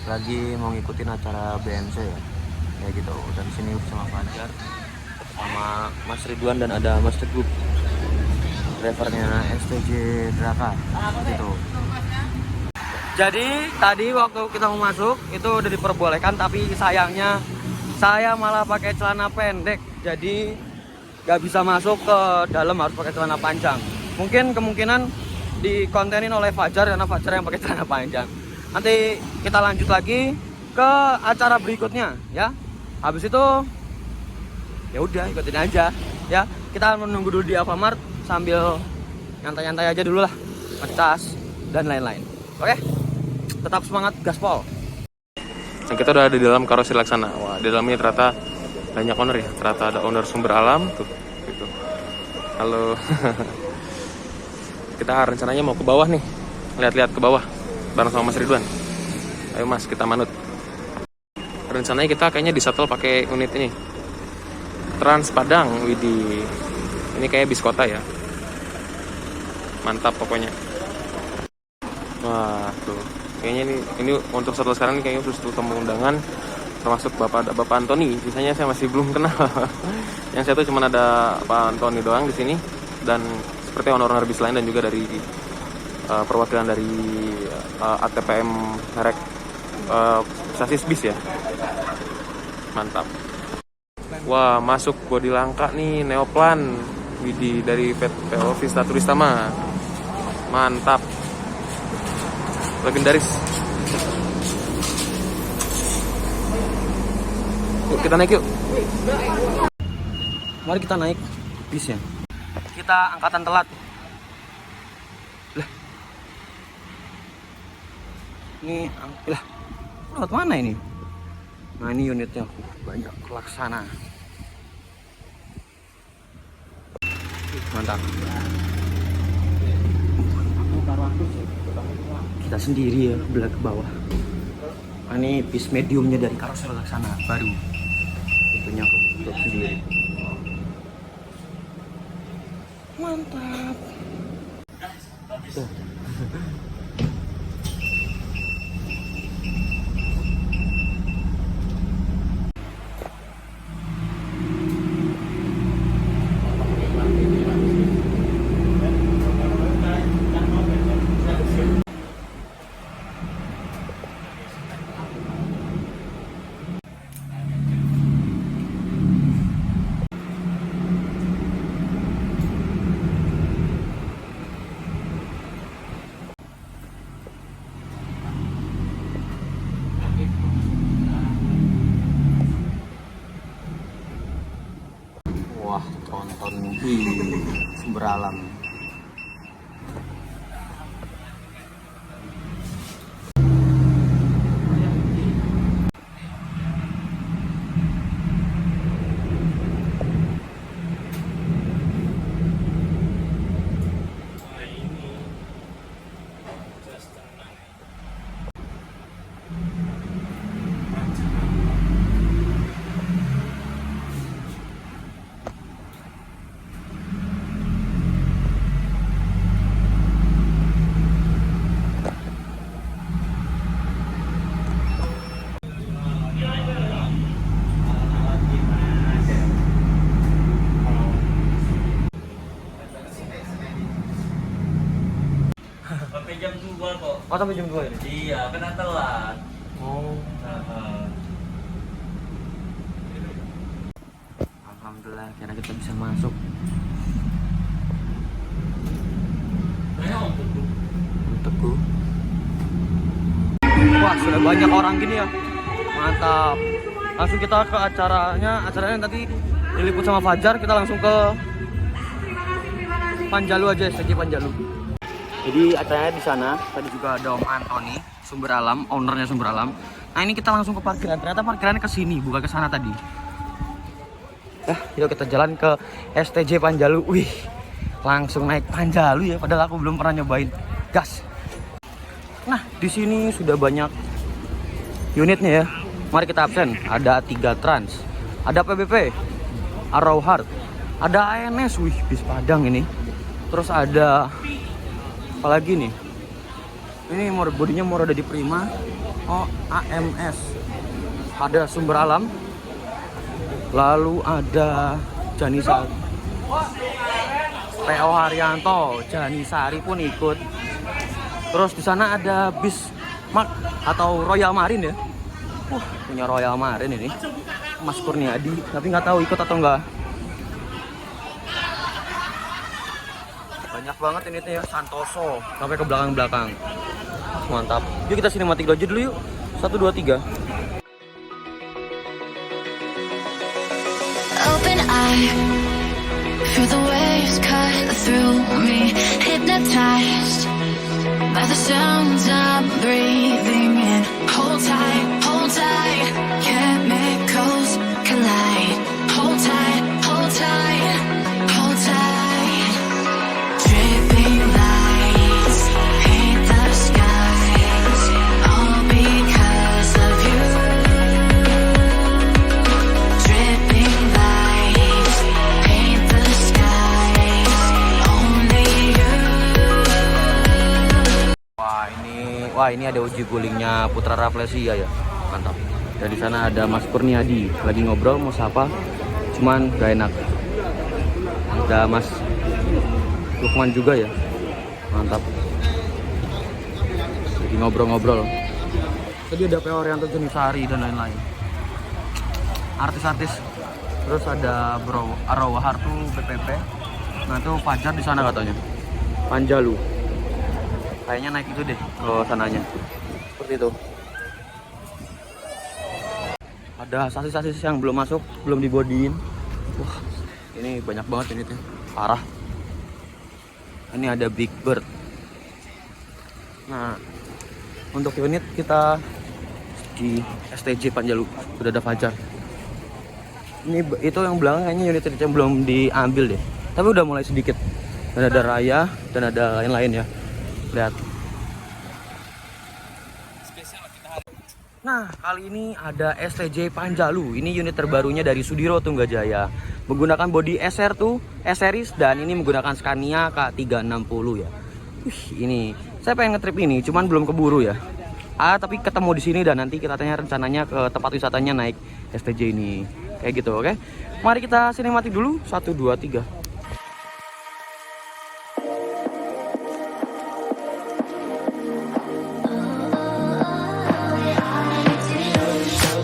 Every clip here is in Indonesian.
lagi mau ngikutin acara BMC ya, kayak gitu. Dan sini sama Fajar, sama Mas Ridwan, dan ada Mas Teguh, drivernya STJ Draka gitu. Jadi tadi waktu kita mau masuk itu udah diperbolehkan, tapi sayangnya saya malah pakai celana pendek, jadi nggak bisa masuk ke dalam, harus pakai celana panjang. Mungkin kemungkinan dikontenin oleh Fajar karena Fajar yang pakai celana panjang. Nanti kita lanjut lagi ke acara berikutnya ya. Habis itu ya udah ikutin aja ya. Kita menunggu dulu di Alfamart sambil nyantai-nyantai aja dulu lah, ngecas dan lain-lain. Oke, tetap semangat, gaspol. Nah, kita udah ada di dalam Karosi Laksana. Wah, di dalamnya ternyata banyak owner ya. Ternyata ada owner Sumber Alam tuh gitu. Halo. Kita rencananya mau ke bawah nih, lihat-lihat ke bawah bareng sama Mas Ridwan. Ayo Mas, kita manut. Rencananya kita kayaknya di shuttle pakai unit ini, Trans Padang. Widih, ini kayak bis kota ya, mantap pokoknya. Wah tuh, kayaknya ini untuk shuttle sekarang ini kayaknya khusus tamu undangan, termasuk Bapak Antoni. Biasanya saya masih belum kenal. Yang satu cuma ada Pak Antoni doang di sini, dan seperti owner-owner bis lain, dan juga dari perwakilan dari ATPM merek sasis bis ya. Mantap. Wah, masuk bodi langka nih, Neoplan. Widih, dari PO Vista Turistama. Mantap. Legendaris. Yuk kita naik yuk. Mari kita naik bisnya. Kita angkatan telat. Lah. Ini lah. Lewat mana ini? Nah, ini unitnya banyak, Laksana. Mantap. Kita sendiri ya, belah ke bawah. Nah, ini bis mediumnya dari Karosi Laksana baru. Itunya untuk sendiri. Mantap. Tuh. Wah, tonton Sumber Alam. Sampai jam 2 kok. Oh, sampai jam 2 ini? Iya, kena telat. Oh. Nah, Alhamdulillah, kira kita bisa masuk. Teguh. Wah, sudah banyak orang gini ya. Mantap. Langsung kita ke acaranya nanti diliput sama Fajar. Kita langsung ke Panjalu aja, STJ Panjalu. Jadi acaranya di sana. Tadi juga ada Om Antoni, Sumber Alam, ownernya Sumber Alam. Nah, ini kita langsung ke parkiran. Ternyata parkirannya ke sini, bukan ke sana tadi. Yuk kita jalan ke STJ Panjalu. Wih, langsung naik Panjalu ya. Padahal aku belum pernah nyobain. Gas. Nah, di sini sudah banyak unitnya ya. Mari kita absen. Ada 3 Trans, ada PBP, Arrow Heart, ada ANS. Wih, bis Padang ini. Terus ada apalagi nih? Ini bodinya Moro dari Prima. Oh, AMS. Ada Sumber Alam. Lalu ada Janisari. PO Haryanto, Janisari pun ikut. Terus di sana ada Bismarck atau Royal Marine ya. Punya Royal Marine ini. Mas Kurniadi, tapi nggak tahu ikut atau enggak. Banyak banget ini tuh ya, Santoso sampai ke belakang-belakang. Mantap. Yuk kita sinematik aja dulu yuk. 1 2 3. Open eye, feel the waves cut through me, hypnotized by the sounds I'm breathing in. Hold tight, chemicals collide. Hold tight, hold tight, hold tight. Dripping lights paint the skies, all because of you. Dripping lights paint the skies, only you. Wah ini ada uji gulingnya Putra Rafflesia ya. Mantap. Dan di sana ada Mas Kurniadi lagi ngobrol mau sapa, cuman gak enak. Ada Mas Lukman juga ya. Mantap. Lagi ngobrol-ngobrol. Tadi ada PO Haryanto, Janisari dan lain-lain. Artis-artis. Terus ada Bro Arrowa Hartu BPP. Nah itu Fajar di sana katanya. Panjalu. Kayaknya naik itu deh ke sananya. Seperti itu. Ada sasis-sasis yang belum masuk, belum dibodiin. Wah, ini banyak banget ini tuh. Parah. Ini ada Big Bird. Nah, untuk unit kita di STJ Panjalu sudah ada Fajar. Ini itu yang belakang kayaknya unit yang belum diambil deh. Tapi udah mulai sedikit. Dan ada Raya dan ada lain-lain ya. Lihat. Nah, kali ini ada STJ Panjalu. Ini unit terbarunya dari Sudiro Tunggajaya. Menggunakan bodi SR2, S-Series, dan ini menggunakan Scania K360 ya. Ini saya pengen ngetrip ini, cuman belum keburu ya. Tapi ketemu di sini dan nanti kita tanya rencananya ke tempat wisatanya naik STJ ini. Kayak gitu, oke? Mari kita sinematik dulu. 1 2 3.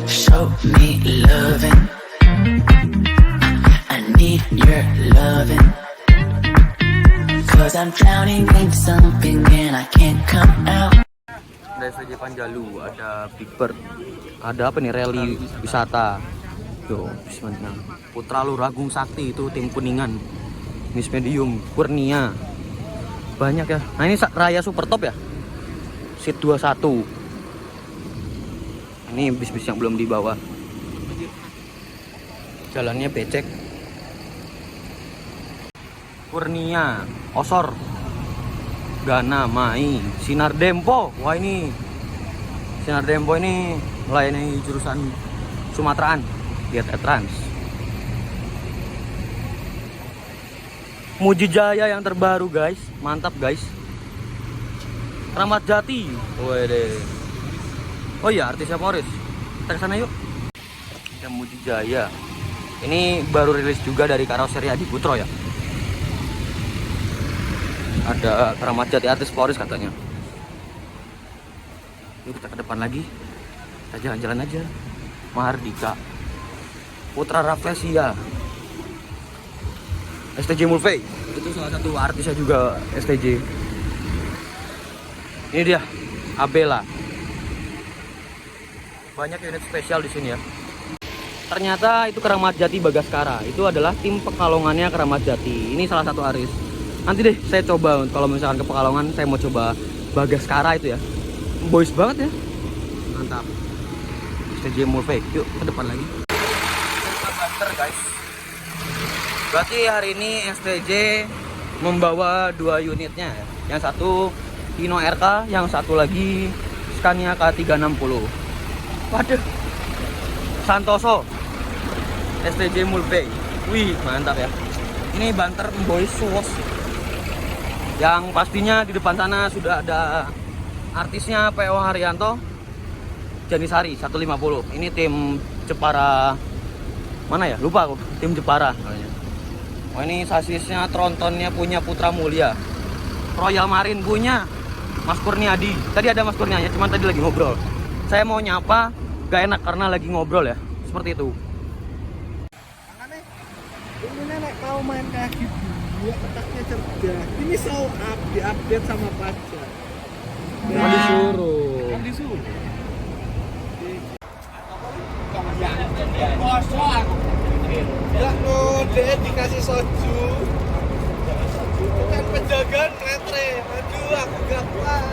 Show me loving, I need your loving, cause I'm drowning in something and I can't come out. Ada STJ Panjalu, ada Big Bird, ada apa nih, rally wisata. Tuh, bismillah. Putra Luragung Sakti itu tim Kuningan. Miss Medium, Kurnia. Banyak ya. Nah, ini Raya Super Top ya. Seat 21. Ini bis-bis yang belum dibawa. Jalannya becek. Kurnia, Osor, Gana, Mai, Sinar Dempo. Wah ini Sinar Dempo ini melayani jurusan Sumateraan. Lihat Trans. Mujijaya yang terbaru guys, mantap guys. Kramat Jati. Wede. Oh iya, artisnya Morris. Kita kesana yuk. Ada Mujijaya. Ini baru rilis juga dari karoseri Adi Putro ya. Ada Kramat Jati artis Morris katanya. Yuk kita ke depan lagi. Kita jalan-jalan aja. Mahardika, Putra Rafflesia, STJ Mulvey. Itu salah satu artisnya juga STJ. Ini dia, Abela. Banyak unit spesial di sini ya. Ternyata itu Kramat Jati Bagaskara. Itu adalah tim Pekalongannya Kramat Jati. Ini salah satu aris. Nanti deh saya coba kalau misalkan ke Pekalongan, saya mau coba Bagaskara itu ya. Boys banget ya. Mantap. STJ Mulvey. Yuk ke depan lagi. Kita banter guys. Berarti hari ini STJ membawa 2 unitnya ya. Yang satu Hino RK, yang satu lagi Scania K360. Waduh, Santoso, STJ Mulvey. Wih, mantap ya. Ini banter boys suwos. Yang pastinya di depan sana sudah ada artisnya PO Haryanto. Janisari 150. Ini tim Jepara mana ya? Lupa aku. Tim Jepara kayaknya. Oh, ini sasisnya trontonnya punya Putra Mulia. Royal Marine punya Mas Kurniadi. Tadi ada Mas Kurniadi, cuman tadi lagi ngobrol. Saya mau nyapa, gak enak karena lagi ngobrol ya. Seperti itu. Ini nenek kau main kaki dua, otaknya cerdas. Ini show up, diupdate sama pacar. Cuma disuruh. Kan disuruh. Ya lo, dia dikasih soju. Bukan penjagaan metre. Aduh, aku gak kuat.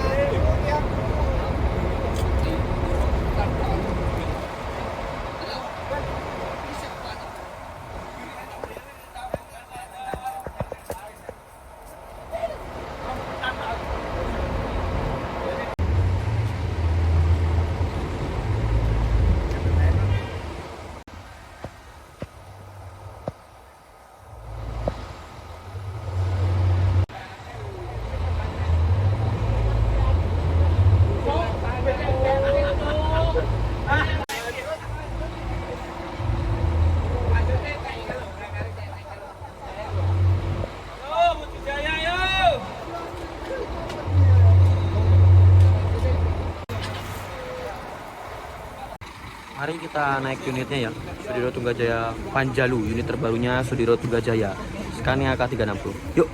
Mari kita naik unitnya ya, Sudiro Tunggajaya Panjalu, unit terbarunya Sudiro Tunggajaya Scania K360. Yuk,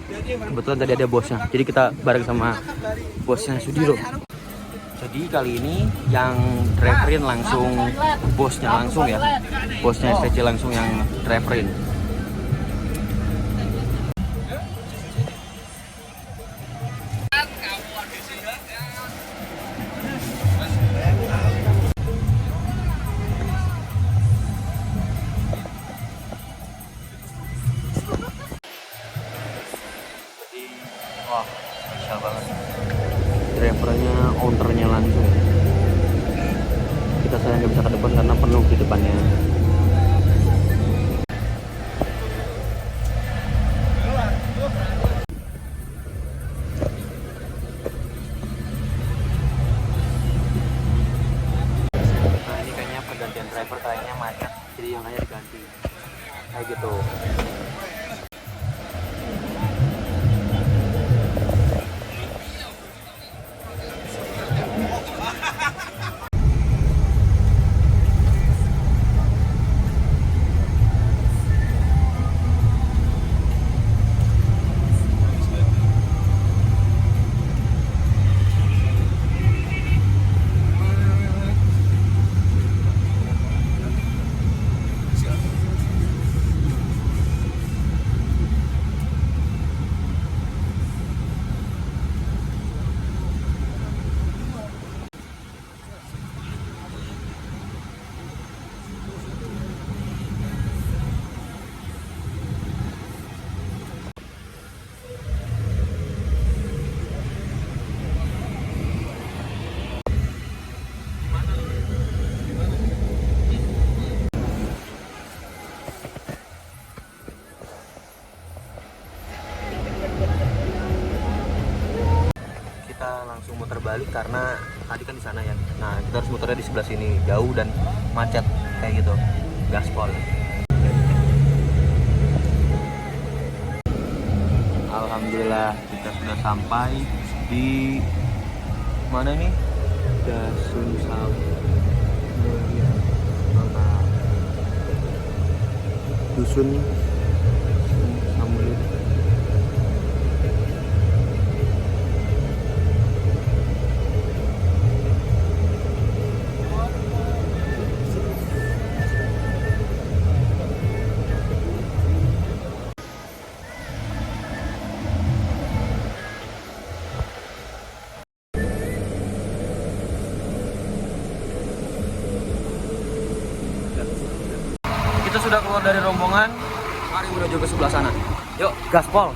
kebetulan tadi ada bosnya, jadi kita bareng sama bosnya Sudiro. Jadi kali ini yang driverin langsung bosnya langsung ya, bosnya STJ langsung yang driverin. Wah, spesial banget. Drivernya, ownernya langsung. Kita sayang nggak bisa ke depan karena penuh di depannya. Nah ini kayaknya pergantian driver kayaknya macet, jadi yang lainnya diganti. Kayak gitu. Langsung muter balik karena tadi kan di sana ya. Nah, kita harus muternya di sebelah sini, jauh dan macet kayak gitu. Gaspol. Alhamdulillah kita sudah sampai di mana nih? Dasun Dusun Samulit. Kita sudah keluar dari rombongan, mari menuju ke sebelah sana. Yuk, gaspol.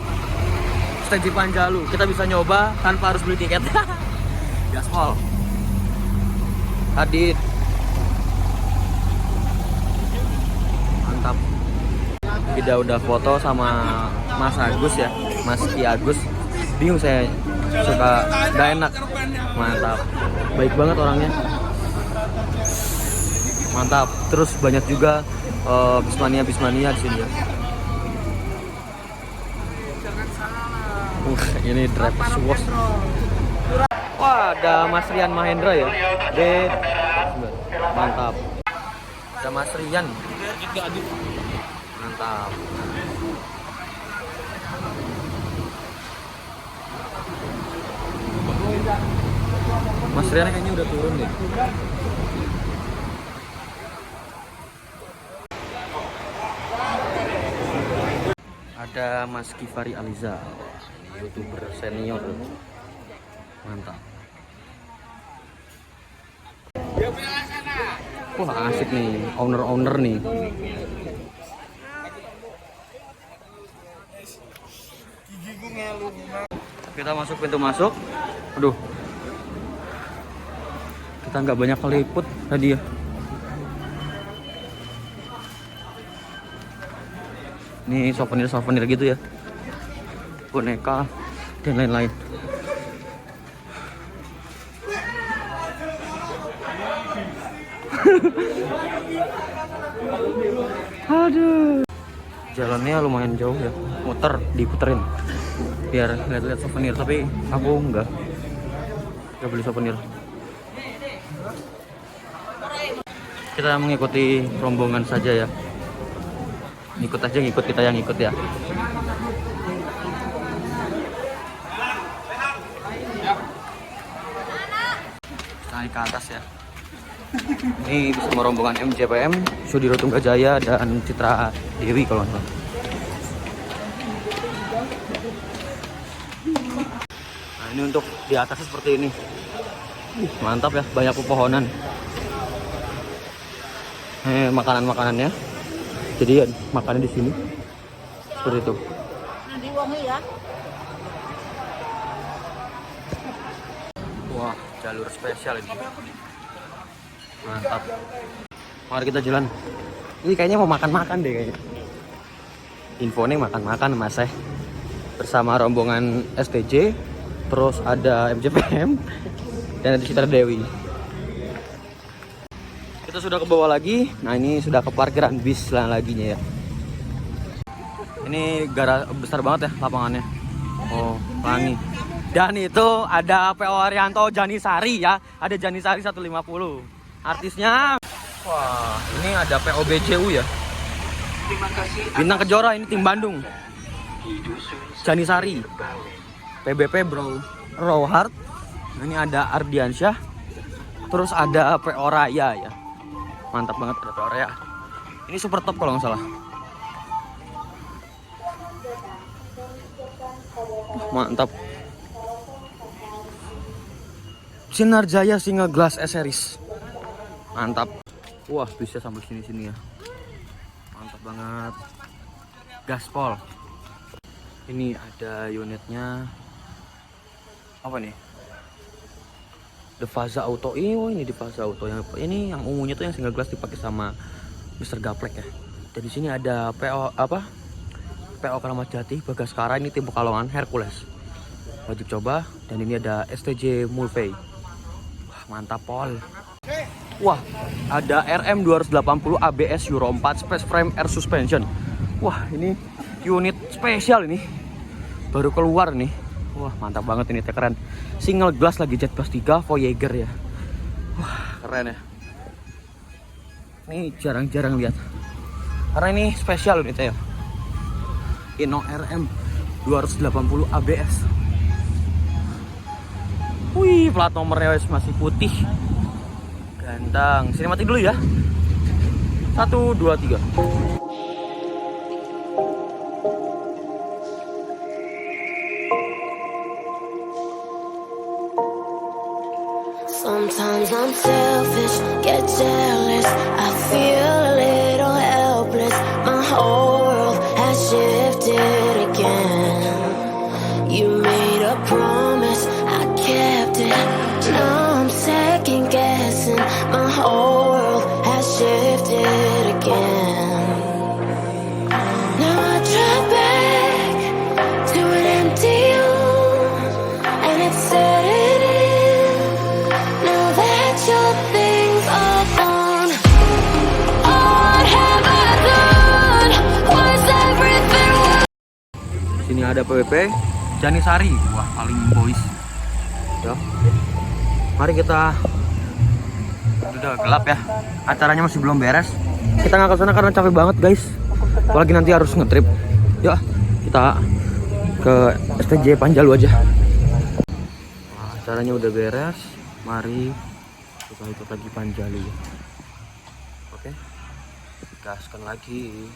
Stage Panjalu, kita bisa nyoba tanpa harus beli tiket. Gaspol. Hadid. Mantap. Kita udah foto sama Mas Agus ya, Mas Ki Agus. Bingung saya, suka gak enak. Mantap. Baik banget orangnya. Mantap. Terus banyak juga bismania di sini ya. Ini driver's wash. Wah, ada Mas Rian Mahendra ya. Mantap. Ada Mas Rian. Mantap. Mas Rian kayaknya udah turun deh. Ada Mas Kifari Aliza, YouTuber senior. Mantap. Wah, asik nih, owner nih. Kita masuk pintu masuk. Aduh, kita nggak banyak keliput tadi ya. Ini souvenir gitu ya, boneka dan lain-lain. Aduh, jalannya lumayan jauh ya, diputerin biar lihat-lihat souvenir, tapi aku nggak beli souvenir. Kita mengikuti rombongan saja ya. Ngikut kita yang ikut ya. Naik ke atas ya. Ini bersama rombongan MJPM, Sudiro Tunggajaya dan Citra Dewi kalau nggak salah. Nah, ini untuk di atasnya seperti ini. Mantap ya, banyak pepohonan. Makanan-makanannya. Jadi ya, makannya di sini seperti itu. Wah, jalur spesial ini. Mantap. Mari kita jalan. Ini kayaknya mau makan-makan deh kayaknya. Infonya makan-makan Mas bersama rombongan STJ, terus ada MJPM dan ada Citra Dewi. Kita sudah ke bawah lagi. Nah, ini sudah ke parkiran bis laginya ya. Ini besar banget ya lapangannya. Oh, wangi. Dan itu ada PO Arianto Janisari ya. Ada Janisari 150. Artisnya. Wah, ini ada PO BCU ya. Bintang Kejora, ini tim Bandung. Janisari. PBP Bro Rowhard. Ini ada Ardiansyah. Terus ada PO Raya ya. Mantap banget, ada PO Raya. Ini super top kalau nggak salah. Mantap. Sinar Jaya Singa Glass S-Series. Mantap. Wah, bisa sampai sini-sini ya. Mantap banget. Gaspol. Ini ada unitnya. Apa nih? Devaza Auto. Ini Devaza Auto yang ini yang ungunya tuh yang single glass dipakai sama Mr. Gaplek ya. Dan di sini ada PO PO Keramat Jati, Bagaskara, ini tim Pekalongan, Hercules. Wajib coba. Dan ini ada STJ Mulvey. Wah, mantap pol. Wah, ada RM 280 ABS Euro 4 Space Frame Air Suspension. Wah, ini unit spesial ini. Baru keluar nih. Wah, mantap banget ini, keren. Single glass lagi Jet Plus 3 Voyager ya. Wah, keren ya. Ini jarang-jarang lihat. Karena ini spesial unitnya ya. Inno RM 280 ABS. Wih, plat nomornya masih putih. Ganteng. Sini mati dulu ya. 1, 2, 3. Sometimes I'm selfish, get jealous. I feel a little helpless. My whole world has shifted again. You made a promise, I kept it. Now I'm second guessing. My whole world has shifted again. Now I drive back to an empty room, and it's setting in. Now that your things are gone, Sini ada PWP Janisari, wah paling boys. Ya. Mari kita. Udah gelap ya. Acaranya masih belum beres. Kita nggak ke sana karena capek banget guys. Apalagi nanti harus ngetrip. Ya, kita ke STJ Panjalu aja. Nah, acaranya udah beres. Mari kita ikut lagi Panjalu. Oke. Gaskan lagi.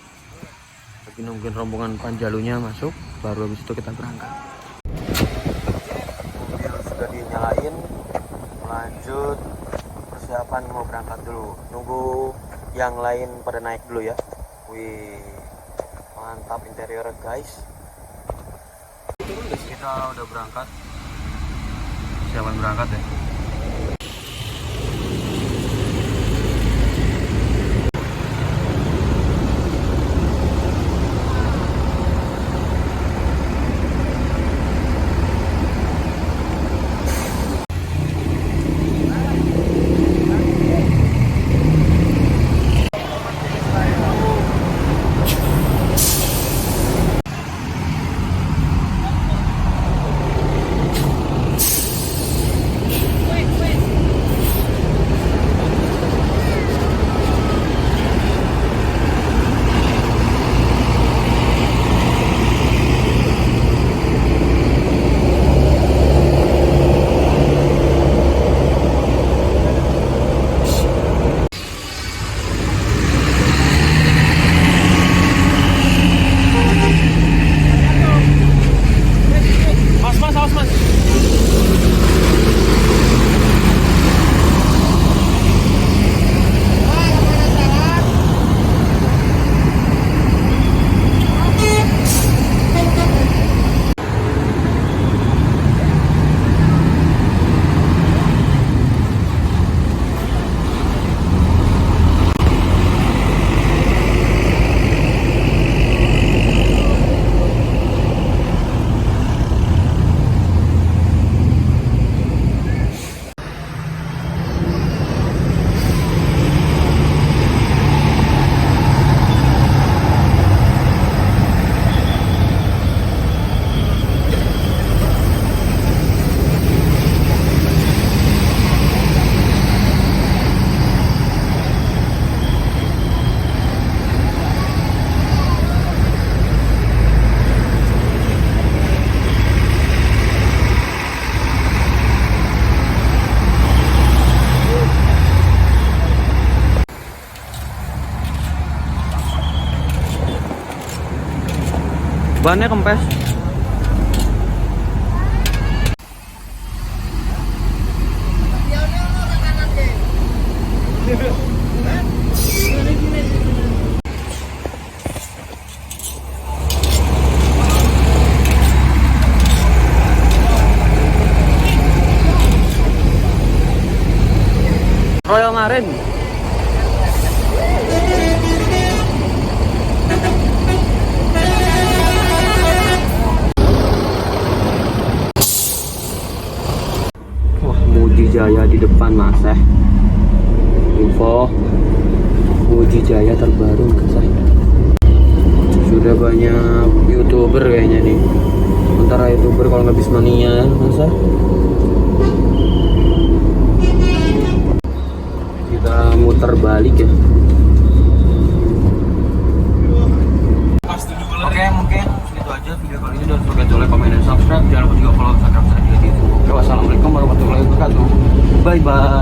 Lagi nungguin rombongan Panjalunya masuk, baru habis itu kita berangkat. Mobil sudah dinyalain, lanjut persiapan mau berangkat dulu. Nunggu yang lain pada naik dulu ya. Wih, mantap interior guys. Kita udah berangkat, persiapan berangkat ya. Bannya kempes. Royal Marine. Jaya di depan Mas info Muji Jaya terbaru Mas sudah banyak YouTuber kayaknya nih, antara YouTuber kalau nggak Bismania Mas. Kita muter balik ya. Oke, mungkin segitu aja video kali ini. Jangan lupa like, komen, dan subscribe. Jangan lupa juga follow Instagram saya di YouTube. Oke, wassalamualaikum warahmatullahi wabarakatuh. Bye bye.